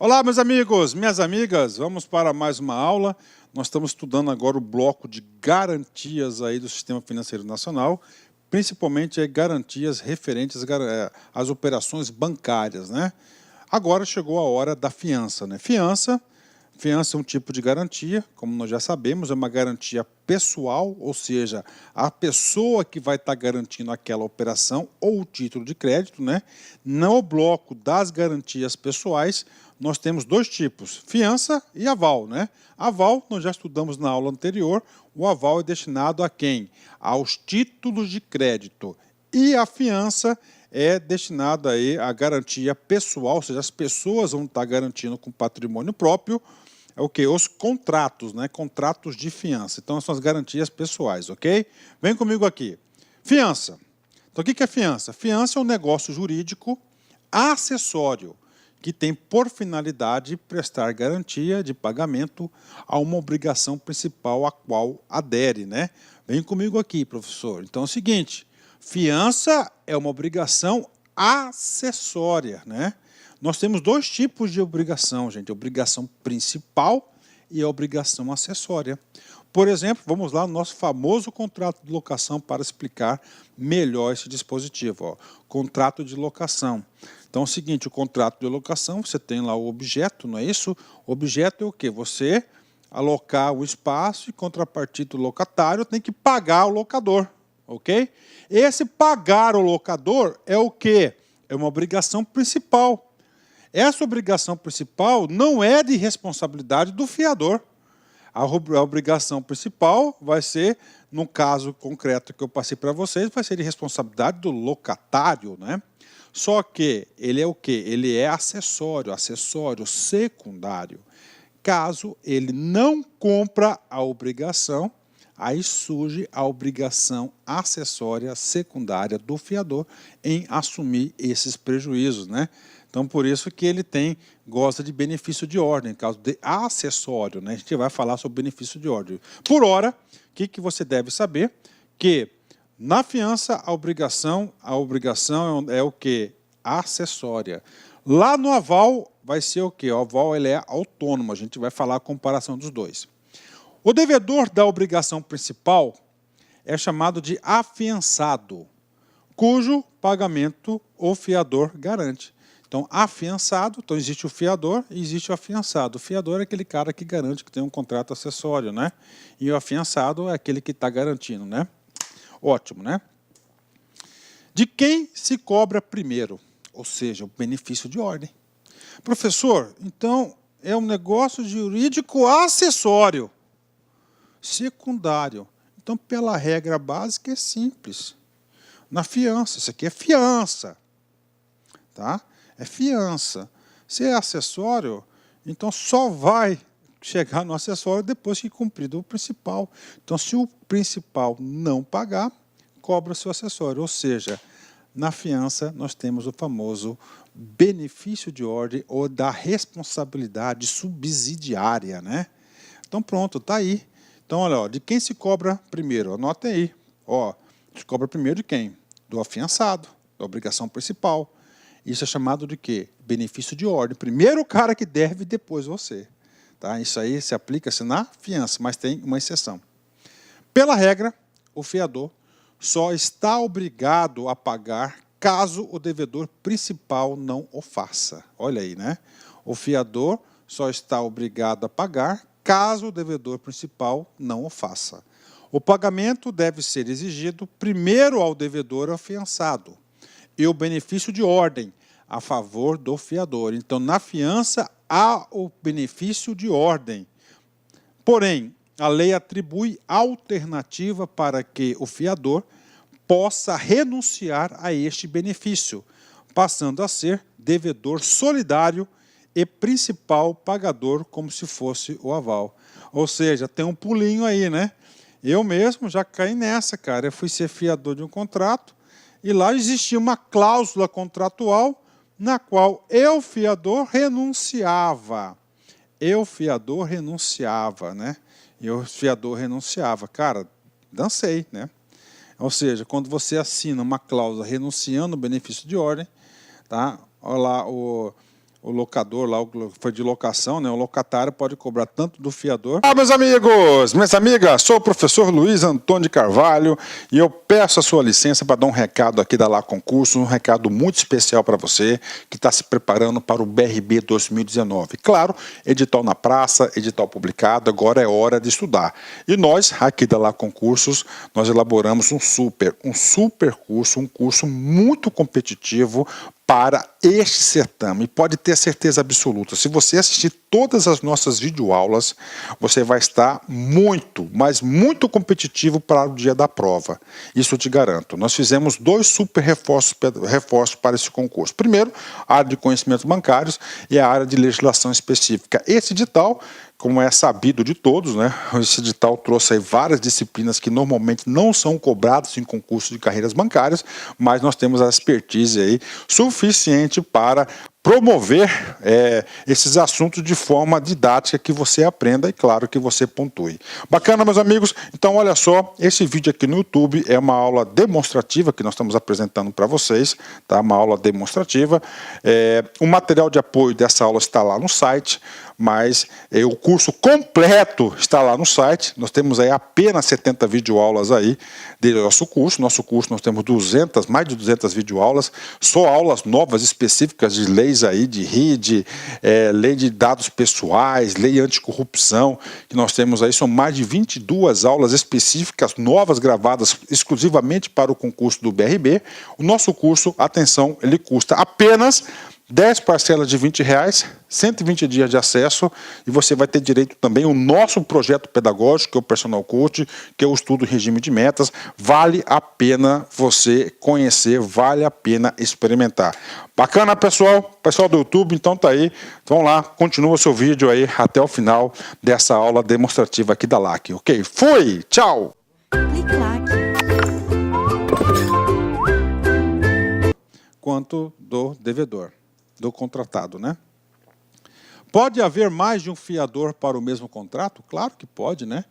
Olá, meus amigos, minhas amigas, vamos para mais uma aula. Nós estamos estudando agora o bloco de garantias aí do Sistema Financeiro Nacional, principalmente garantias referentes às operações bancárias, né? Agora chegou a hora da fiança, né? Fiança é um tipo de garantia, como nós já sabemos, é uma garantia pessoal, ou seja, a pessoa que vai estar garantindo aquela operação ou o título de crédito, né? No bloco das garantias pessoais, nós temos dois tipos, fiança e aval, né? Aval, nós já estudamos na aula anterior, o aval é destinado a quem? Aos títulos de crédito. E a fiança é destinada aí à garantia pessoal, ou seja, as pessoas vão estar garantindo com patrimônio próprio, é o que? Os contratos, né? Contratos de fiança. Então, são as garantias pessoais, ok? Vem comigo aqui. Fiança. Então, o que é fiança? Fiança é um negócio jurídico acessório que tem por finalidade prestar garantia de pagamento a uma obrigação principal a qual adere, né? Vem comigo aqui, professor. Então, é o seguinte, fiança é uma obrigação acessória, né? Nós temos dois tipos de obrigação, gente, a obrigação principal e a obrigação acessória. Por exemplo, vamos lá no nosso famoso contrato de locação para explicar melhor esse dispositivo. Ó. Contrato de locação. Então é o seguinte, o contrato de locação, você tem lá o objeto, não é isso? O objeto é o quê? Você alocar o espaço e contrapartida do locatário tem que pagar o locador, ok? Esse pagar o locador é o quê? É uma obrigação principal. Essa obrigação principal não é de responsabilidade do fiador. A obrigação principal vai ser, no caso concreto que eu passei para vocês, vai ser de responsabilidade do locatário, né? Só que ele é o quê? Ele é acessório secundário. Caso ele não compra a obrigação, aí surge a obrigação acessória secundária do fiador em assumir esses prejuízos, né? Então, por isso que ele gosta de benefício de ordem, caso de acessório, né? A gente vai falar sobre benefício de ordem. Por hora, o que você deve saber? Que na fiança, a obrigação é o quê? Acessória. Lá no aval, vai ser o quê? O aval ele é autônomo, a gente vai falar a comparação dos dois. O devedor da obrigação principal é chamado de afiançado, cujo pagamento o fiador garante. Então, afiançado, então existe o fiador e existe o afiançado. O fiador é aquele cara que garante que tem um contrato acessório, né? E o afiançado é aquele que está garantindo, né? Ótimo, né? De quem se cobra primeiro? Ou seja, o benefício de ordem. Professor, então é um negócio jurídico acessório, secundário. Então, pela regra básica, é simples. Na fiança, isso aqui é fiança, tá? É fiança. Se é acessório, então só vai chegar no acessório depois que cumprido o principal. Então, se o principal não pagar, cobra-se o acessório. Ou seja, na fiança nós temos o famoso benefício de ordem ou da responsabilidade subsidiária, né? Então, pronto, está aí. Então, olha, ó, de quem se cobra primeiro? Anotem aí. Ó, se cobra primeiro de quem? Do afiançado, da obrigação principal. Isso é chamado de quê? Benefício de ordem. Primeiro o cara que deve, depois você. Tá? Isso aí se aplica-se na fiança, mas tem uma exceção. Pela regra, o fiador só está obrigado a pagar caso o devedor principal não o faça. Olha aí, né? O fiador só está obrigado a pagar caso o devedor principal não o faça. O pagamento deve ser exigido primeiro ao devedor afiançado e o benefício de ordem a favor do fiador. Então, na fiança, há o benefício de ordem. Porém, a lei atribui alternativa para que o fiador possa renunciar a este benefício, passando a ser devedor solidário e principal pagador, como se fosse o aval. Ou seja, tem um pulinho aí, né? Eu mesmo já caí nessa, cara. Eu fui ser fiador de um contrato e lá existia uma cláusula contratual na qual eu, fiador, renunciava. Eu, fiador, renunciava, né? Eu, fiador, renunciava. Cara, dancei, né? Ou seja, quando você assina uma cláusula renunciando ao benefício de ordem, tá? Olha lá, o locador lá, o que foi de locação, né? O locatário pode cobrar tanto do fiador. Ah, meus amigos, minhas amigas, sou o professor Luiz Antônio de Carvalho e eu peço a sua licença para dar um recado aqui da Lá Concurso, um recado muito especial para você que está se preparando para o BRB 2019. Claro, edital na praça, edital publicado, agora é hora de estudar. E nós, aqui da Lá Concursos, nós elaboramos um super curso, um curso muito competitivo para este certame. Pode ter certeza absoluta, se você assistir todas as nossas videoaulas, você vai estar muito, mas muito competitivo para o dia da prova. Isso eu te garanto. Nós fizemos 2 super reforços para esse concurso. Primeiro, a área de conhecimentos bancários e a área de legislação específica. Esse edital, como é sabido de todos, né? Esse edital trouxe aí várias disciplinas que normalmente não são cobradas em concursos de carreiras bancárias, mas nós temos a expertise aí suficiente para promover esses assuntos de forma didática que você aprenda e, claro, que você pontue. Bacana, meus amigos? Então, olha só, esse vídeo aqui no YouTube é uma aula demonstrativa que nós estamos apresentando para vocês, tá? Uma aula demonstrativa. O material de apoio dessa aula está lá no site, mas o curso completo está lá no site. Nós temos aí apenas 70 videoaulas aí do nosso curso. Nosso curso nós temos mais de 200 videoaulas, só aulas novas específicas de leis aí, de RID, lei de dados pessoais, lei anticorrupção, que nós temos aí, são mais de 22 aulas específicas, novas, gravadas exclusivamente para o concurso do BRB. O nosso curso, atenção, ele custa apenas 10 parcelas de R$20, 120 dias de acesso, e você vai ter direito também ao nosso projeto pedagógico, que é o Personal Coach, que é o estudo em regime de metas. Vale a pena você conhecer, vale a pena experimentar. Bacana, pessoal? Pessoal do YouTube, então tá aí. Vamos lá, continua o seu vídeo aí até o final dessa aula demonstrativa aqui da LAC, ok? Fui! Tchau! Quanto do devedor, do contratado, né? Pode haver mais de um fiador para o mesmo contrato? Claro que pode, né?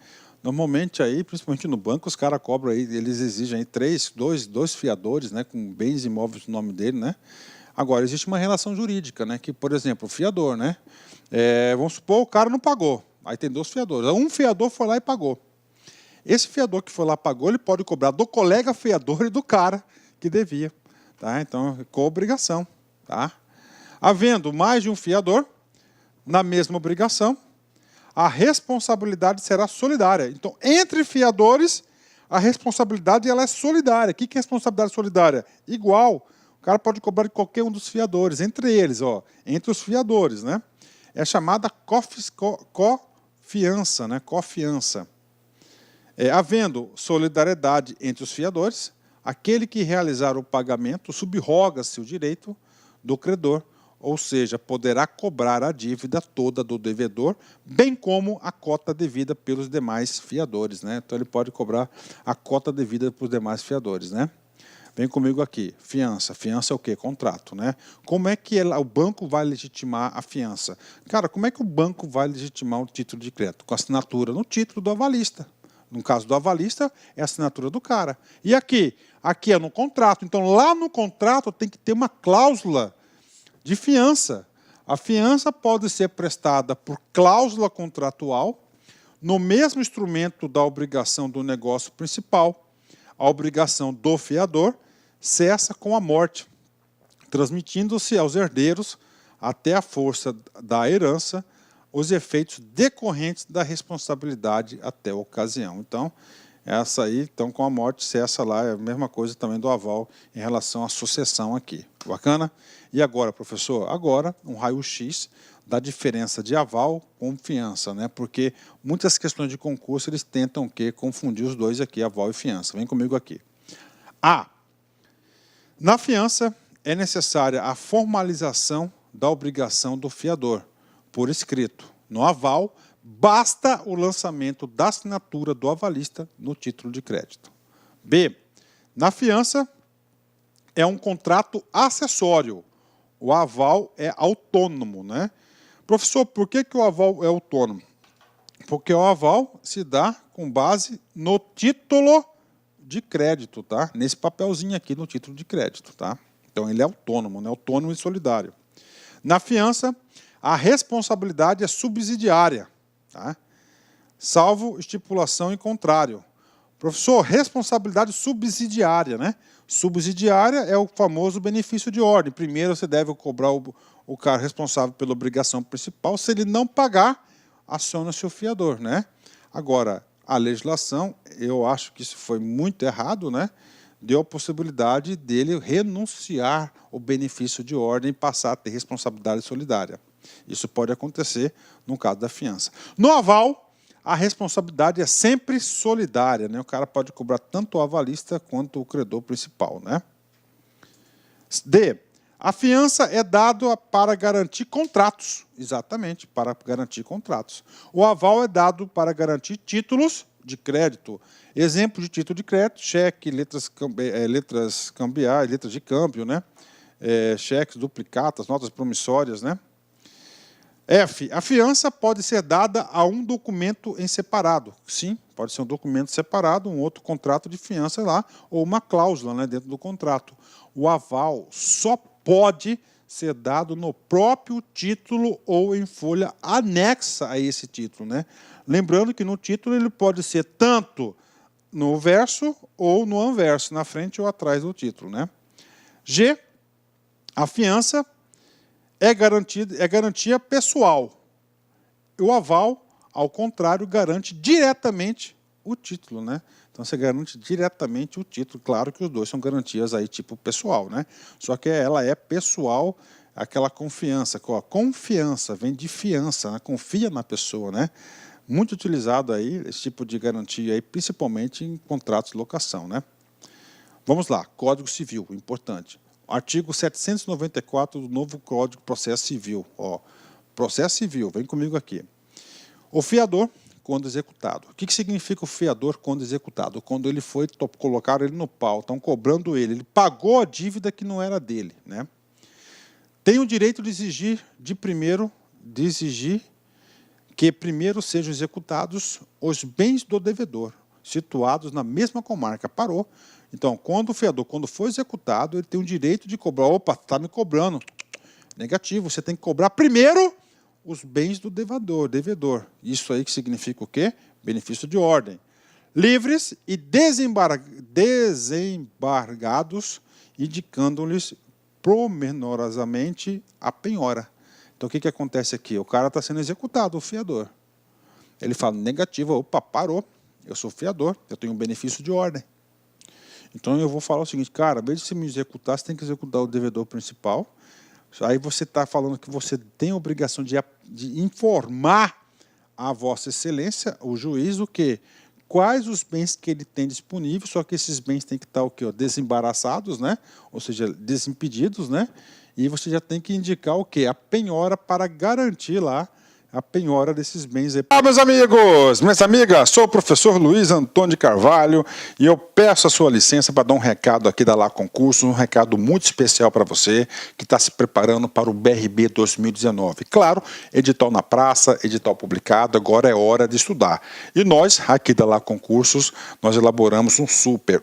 Normalmente aí, principalmente no banco, os caras cobram aí, eles exigem aí dois fiadores, né, com bens imóveis no nome dele, né? Agora, existe uma relação jurídica, né, que, por exemplo, o fiador, né? Vamos supor, o cara não pagou, aí tem 2 fiadores, um fiador foi lá e pagou. Esse fiador que foi lá e pagou, ele pode cobrar do colega fiador e do cara que devia, tá? Então, com obrigação, tá? Havendo mais de um fiador, na mesma obrigação, a responsabilidade será solidária. Então, entre fiadores, a responsabilidade ela é solidária. O que é responsabilidade solidária? Igual. O cara pode cobrar de qualquer um dos fiadores, entre eles, ó, entre os fiadores, né? É chamada cofiança, né? Cofiança. Havendo solidariedade entre os fiadores, aquele que realizar o pagamento subroga-se o direito do credor, ou seja, poderá cobrar a dívida toda do devedor, bem como a cota devida pelos demais fiadores, né? Então, ele pode cobrar a cota devida para os demais fiadores, né? Vem comigo aqui. Fiança. Fiança é o quê? Contrato, né? Como é que o banco vai legitimar a fiança? Cara, como é que o banco vai legitimar o título de crédito? Com assinatura no título do avalista. No caso do avalista, é a assinatura do cara. E aqui? Aqui é no contrato. Então, lá no contrato tem que ter uma cláusula de fiança. A fiança pode ser prestada por cláusula contratual, no mesmo instrumento da obrigação do negócio principal. A obrigação do fiador cessa com a morte, transmitindo-se aos herdeiros, até a força da herança, os efeitos decorrentes da responsabilidade até a ocasião. Então, essa aí, então, com a morte, cessa lá, é a mesma coisa também do aval em relação à sucessão aqui. Bacana? E agora, professor? Agora, um raio-x da diferença de aval com fiança, né? Porque muitas questões de concurso, eles tentam confundir os dois aqui, aval e fiança. Vem comigo aqui. Na fiança, é necessária a formalização da obrigação do fiador, por escrito. No aval, basta o lançamento da assinatura do avalista no título de crédito. B. Na fiança, é um contrato acessório. O aval é autônomo, né? Professor, por que o aval é autônomo? Porque o aval se dá com base no título de crédito, tá? Nesse papelzinho aqui no título de crédito, tá? Então, ele é autônomo, né? Autônomo e solidário. Na fiança, a responsabilidade é subsidiária, tá? Salvo estipulação em contrário. Professor, responsabilidade subsidiária, né? Subsidiária é o famoso benefício de ordem. Primeiro você deve cobrar o cara responsável pela obrigação principal. Se ele não pagar, aciona-se o fiador, né? Agora, a legislação, eu acho que isso foi muito errado, né? Deu a possibilidade dele renunciar ao benefício de ordem e passar a ter responsabilidade solidária. Isso pode acontecer no caso da fiança. No aval, a responsabilidade é sempre solidária, né? O cara pode cobrar tanto o avalista quanto o credor principal, né? D. A fiança é dada para garantir contratos. Exatamente, para garantir contratos. O aval é dado para garantir títulos de crédito. Exemplo de título de crédito: cheque, letras cambiais, letras de câmbio, né? Cheques, duplicatas, notas promissórias, né? F. A fiança pode ser dada a um documento em separado. Sim, pode ser um documento separado, um outro contrato de fiança lá, ou uma cláusula, né, dentro do contrato. O aval só pode ser dado no próprio título ou em folha anexa a esse título, né? Lembrando que no título ele pode ser tanto no verso ou no anverso, na frente ou atrás do título, né? G. A fiança é garantia pessoal. O aval, ao contrário, garante diretamente o título, né? Então você garante diretamente o título. Claro que os dois são garantias aí tipo pessoal, né? Só que ela é pessoal, aquela confiança. Confiança vem de fiança, né? Confia na pessoa, né? Muito utilizado aí esse tipo de garantia aí, principalmente em contratos de locação, né? Vamos lá, Código Civil, importante. Artigo 794 do novo Código de Processo Civil. Ó, processo civil, vem comigo aqui. O fiador, quando executado. O que significa o fiador quando executado? Quando ele foi, colocaram ele no pau, estão cobrando ele pagou a dívida que não era dele, né? Tem o direito de exigir que primeiro sejam executados os bens do devedor, situados na mesma comarca. Parou. Então, quando o fiador, quando for executado, ele tem o direito de cobrar. Opa, está me cobrando. Negativo, você tem que cobrar primeiro os bens do devedor. Isso aí que significa o quê? Benefício de ordem. Livres e desembargados, indicando-lhes pormenorosamente a penhora. Então, o que acontece aqui? O cara está sendo executado, o fiador. Ele fala negativo, opa, parou. Eu sou fiador, eu tenho um benefício de ordem. Então eu vou falar o seguinte, cara, ao invés de você me executar, você tem que executar o devedor principal. Aí você está falando que você tem a obrigação de informar a Vossa Excelência, o juiz, o quê? Quais os bens que ele tem disponíveis, só que esses bens têm que estar o quê? Desembaraçados, né? Ou seja, desimpedidos, né? E você já tem que indicar o quê? A penhora para garantir lá a penhora desses bens. Olá, meus amigos, minhas amigas, sou o professor Luiz Antônio de Carvalho e eu peço a sua licença para dar um recado aqui da Lá Concursos, um recado muito especial para você que está se preparando para o BRB 2019. Claro, edital na praça, edital publicado, agora é hora de estudar. E nós, aqui da Lá Concursos, nós elaboramos um super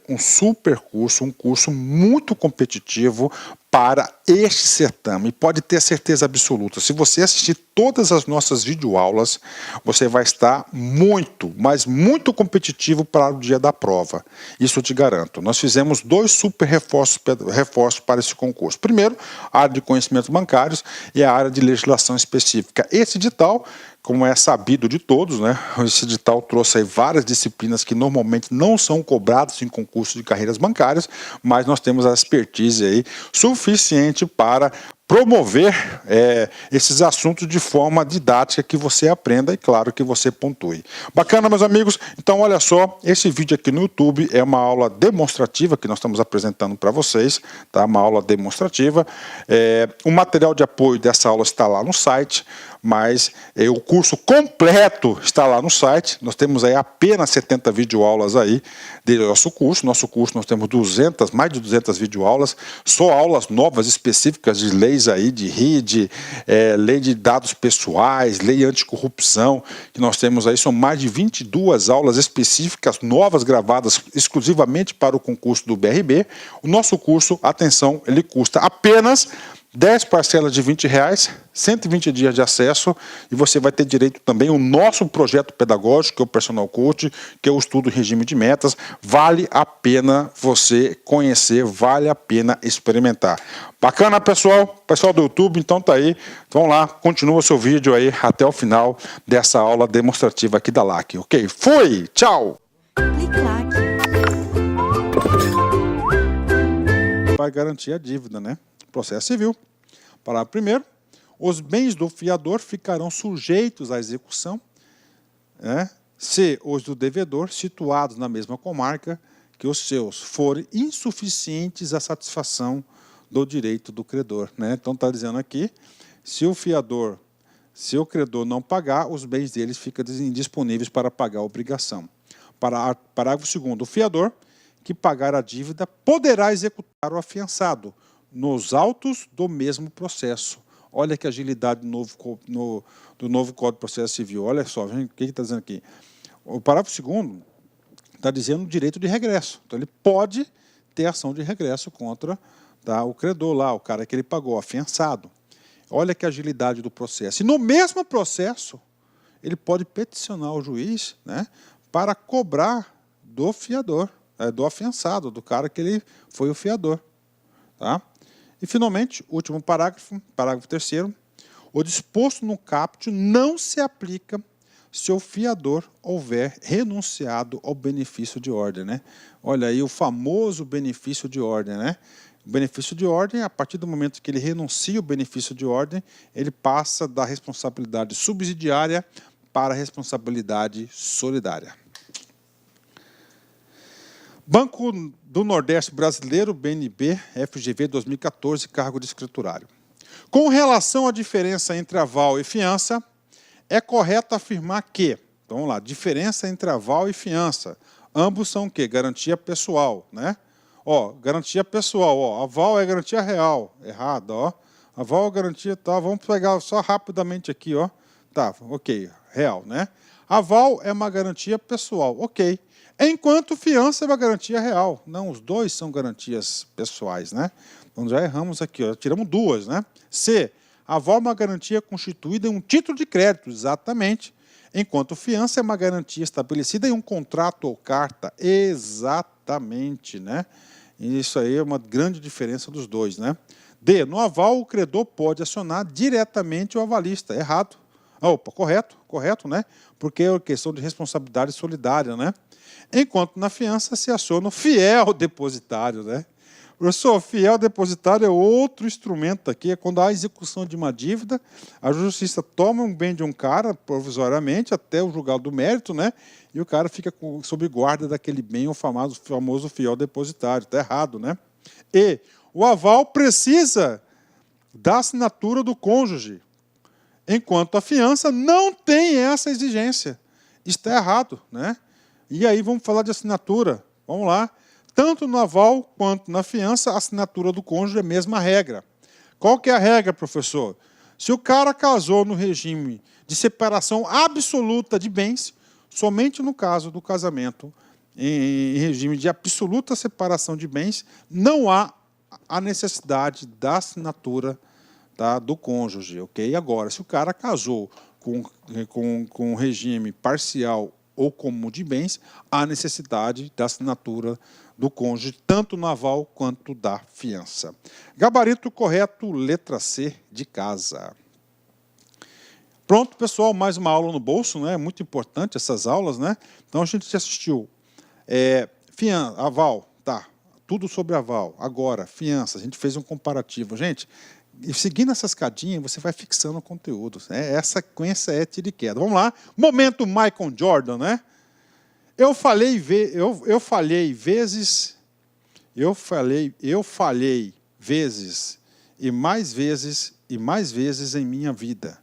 curso, um curso muito competitivo para este certame. Pode ter certeza absoluta, se você assistir todas as nossas videoaulas, você vai estar muito, mas muito competitivo para o dia da prova. Isso eu te garanto. Nós fizemos 2 super reforços para esse concurso. Primeiro, a área de conhecimentos bancários e a área de legislação específica. Esse edital, como é sabido de todos, né? Esse edital trouxe aí várias disciplinas que normalmente não são cobradas em concursos de carreiras bancárias, mas nós temos a expertise aí suficiente para promover esses assuntos de forma didática, que você aprenda e, claro, que você pontue. Bacana, meus amigos? Então, olha só, esse vídeo aqui no YouTube é uma aula demonstrativa que nós estamos apresentando para vocês, tá? Uma aula demonstrativa. O material de apoio dessa aula está lá no site, mas o curso completo está lá no site. Nós temos aí apenas 70 videoaulas aí do nosso curso. Nosso curso nós temos mais de 200 videoaulas, só aulas novas específicas de leis aí, de RID, lei de dados pessoais, lei anticorrupção, que nós temos aí, são mais de 22 aulas específicas, novas, gravadas exclusivamente para o concurso do BRB. O nosso curso, atenção, ele custa apenas 10 parcelas de R$20, 120 dias de acesso, e você vai ter direito também ao nosso projeto pedagógico, que é o Personal Coach, que é o estudo em regime de metas. Vale a pena você conhecer, vale a pena experimentar. Bacana, pessoal? Pessoal do YouTube, então tá aí. Vamos lá, continua o seu vídeo aí até o final dessa aula demonstrativa aqui da LAC. Ok? Fui! Tchau! Vai garantir a dívida, né? Processo civil. Parágrafo primeiro. Os bens do fiador ficarão sujeitos à execução, né, se os do devedor, situados na mesma comarca que os seus, forem insuficientes à satisfação do direito do credor, né? Então está dizendo aqui, se o credor não pagar, os bens deles ficam indisponíveis para pagar a obrigação. Parágrafo segundo. O fiador que pagar a dívida poderá executar o afiançado nos autos do mesmo processo. Olha que agilidade do novo Código de Processo Civil. Olha só, o que está dizendo aqui? O parágrafo segundo está dizendo direito de regresso. Então, ele pode ter ação de regresso contra, tá, o credor lá, o cara que ele pagou, afiançado. Olha que agilidade do processo. E no mesmo processo, ele pode peticionar o juiz, né, para cobrar do fiador, do afiançado, do cara que ele foi o fiador. Tá? E, finalmente, último parágrafo, parágrafo terceiro, o disposto no caput não se aplica se o fiador houver renunciado ao benefício de ordem, né? Olha aí o famoso benefício de ordem, né? O benefício de ordem, a partir do momento que ele renuncia ao benefício de ordem, ele passa da responsabilidade subsidiária para a responsabilidade solidária. Banco do Nordeste Brasileiro, BNB, FGV 2014, cargo de escriturário. Com relação à diferença entre aval e fiança, é correto afirmar que, então vamos lá, diferença entre aval e fiança, ambos são o quê? Garantia pessoal, né? Ó, garantia pessoal, ó, aval é garantia real, errado, ó. Aval é garantia, tá, vamos pegar só rapidamente aqui, ó. Tá, ok, real, né? Aval é uma garantia pessoal, ok. Enquanto fiança é uma garantia real. Não, os dois são garantias pessoais, né? Então já erramos aqui, ó, tiramos duas, né? C, aval é uma garantia constituída em um título de crédito, exatamente. Enquanto fiança é uma garantia estabelecida em um contrato ou carta, exatamente, né? Isso aí é uma grande diferença dos dois, né? D, no aval o credor pode acionar diretamente o avalista, errado. Opa, correto, né? Porque é questão de responsabilidade solidária, né? Enquanto na fiança se aciona o fiel depositário, né? Professor, fiel depositário é outro instrumento aqui, é quando há execução de uma dívida, a justiça toma um bem de um cara, provisoriamente, até o julgado do mérito, né? E o cara fica sob guarda daquele bem, o famoso fiel depositário. Está errado, né? E o aval precisa da assinatura do cônjuge, enquanto a fiança não tem essa exigência. Está errado, né? E aí vamos falar de assinatura. Vamos lá. Tanto no aval quanto na fiança, a assinatura do cônjuge é a mesma regra. Qual que é a regra, professor? Se o cara casou no regime de separação absoluta de bens, somente no caso do casamento em regime de absoluta separação de bens, não há a necessidade da assinatura, tá, do cônjuge. Ok? Agora, se o cara casou com regime parcial ou comum de bens, há necessidade da assinatura do cônjuge, tanto no aval quanto da fiança. Gabarito correto, letra C de casa. Pronto, pessoal, mais uma aula no bolso, né? É muito importante essas aulas, né? Então a gente assistiu aval, tá? Tudo sobre aval. Agora, fiança, a gente fez um comparativo. Gente, e seguindo essa escadinha, você vai fixando o conteúdo. Né? Essa sequência é tiro e queda. Vamos lá. Momento Michael Jordan, né? Eu falhei vezes e mais vezes em minha vida.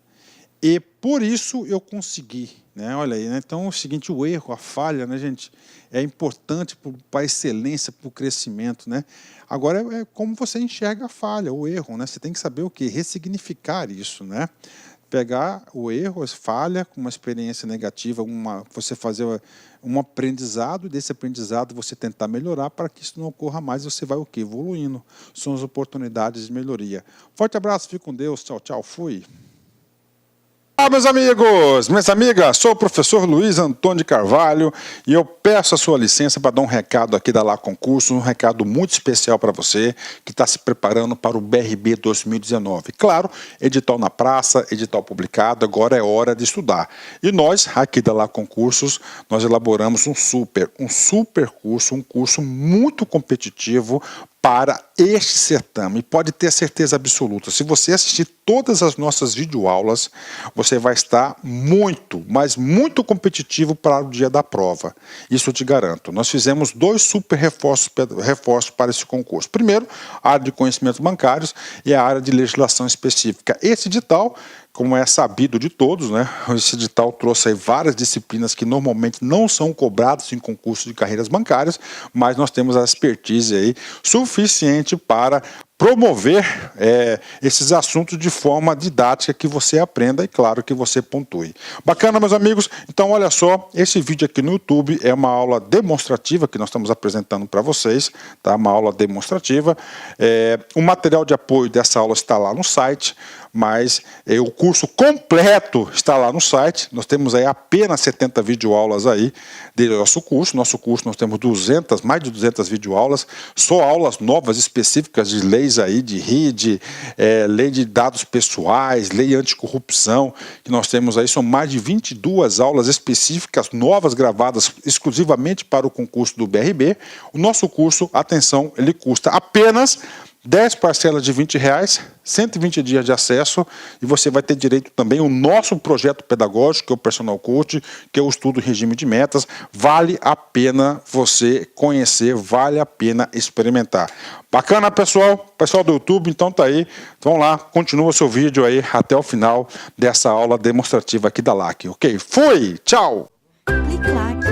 E por isso eu consegui. Né? Olha aí, né? Então é o seguinte, o erro, a falha, né, gente, é importante para a excelência, para o crescimento. Né? Agora é como você enxerga a falha, o erro. Né? Você tem que saber o quê? Ressignificar isso. Né? pegar o erro, falha, com uma experiência negativa, você fazer um aprendizado, e desse aprendizado você tentar melhorar para que isso não ocorra mais, você vai o quê? Evoluindo. São as oportunidades de melhoria. Forte abraço, fique com Deus, tchau, tchau, fui. Olá, meus amigos, minhas amigas, sou o professor Luiz Antônio de Carvalho e eu peço a sua licença para dar um recado aqui da Lá Concursos, um recado muito especial para você que está se preparando para o BRB 2019. Claro, edital na praça, edital publicado, agora é hora de estudar. E nós, aqui da Lá Concursos, nós elaboramos um super curso, um curso muito competitivo para este certame. Pode ter certeza absoluta, se você assistir todas as nossas videoaulas, você vai estar muito, mas muito competitivo para o dia da prova. Isso eu te garanto. Nós fizemos 2 super reforços para esse concurso. Primeiro, a área de conhecimentos bancários e a área de legislação específica. Esse edital, como é sabido de todos, né? Esse edital trouxe aí várias disciplinas que normalmente não são cobradas em concursos de carreiras bancárias, mas nós temos a expertise aí suficiente para promover esses assuntos de forma didática que você aprenda e, claro, que você pontue. Bacana, meus amigos? Então, olha só, esse vídeo aqui no YouTube é uma aula demonstrativa que nós estamos apresentando para vocês, tá? Uma aula demonstrativa. O material de apoio dessa aula está lá no site, mas o curso completo está lá no site. Nós temos aí apenas 70 videoaulas aí do nosso curso. Nosso curso nós temos mais de 200 videoaulas, só aulas novas específicas de leis aí, de RID, lei de dados pessoais, lei anticorrupção, que nós temos aí, são mais de 22 aulas específicas, novas, gravadas exclusivamente para o concurso do BRB. O nosso curso, atenção, ele custa apenas 10 parcelas de R$20, 120 dias de acesso, e você vai ter direito também ao nosso projeto pedagógico, que é o Personal Coach, que é o estudo regime de metas. Vale a pena você conhecer, vale a pena experimentar. Bacana, pessoal? Pessoal do YouTube, então tá aí. Vamos lá, continua o seu vídeo aí até o final dessa aula demonstrativa aqui da LAC, ok? Fui! Tchau! Clique lá.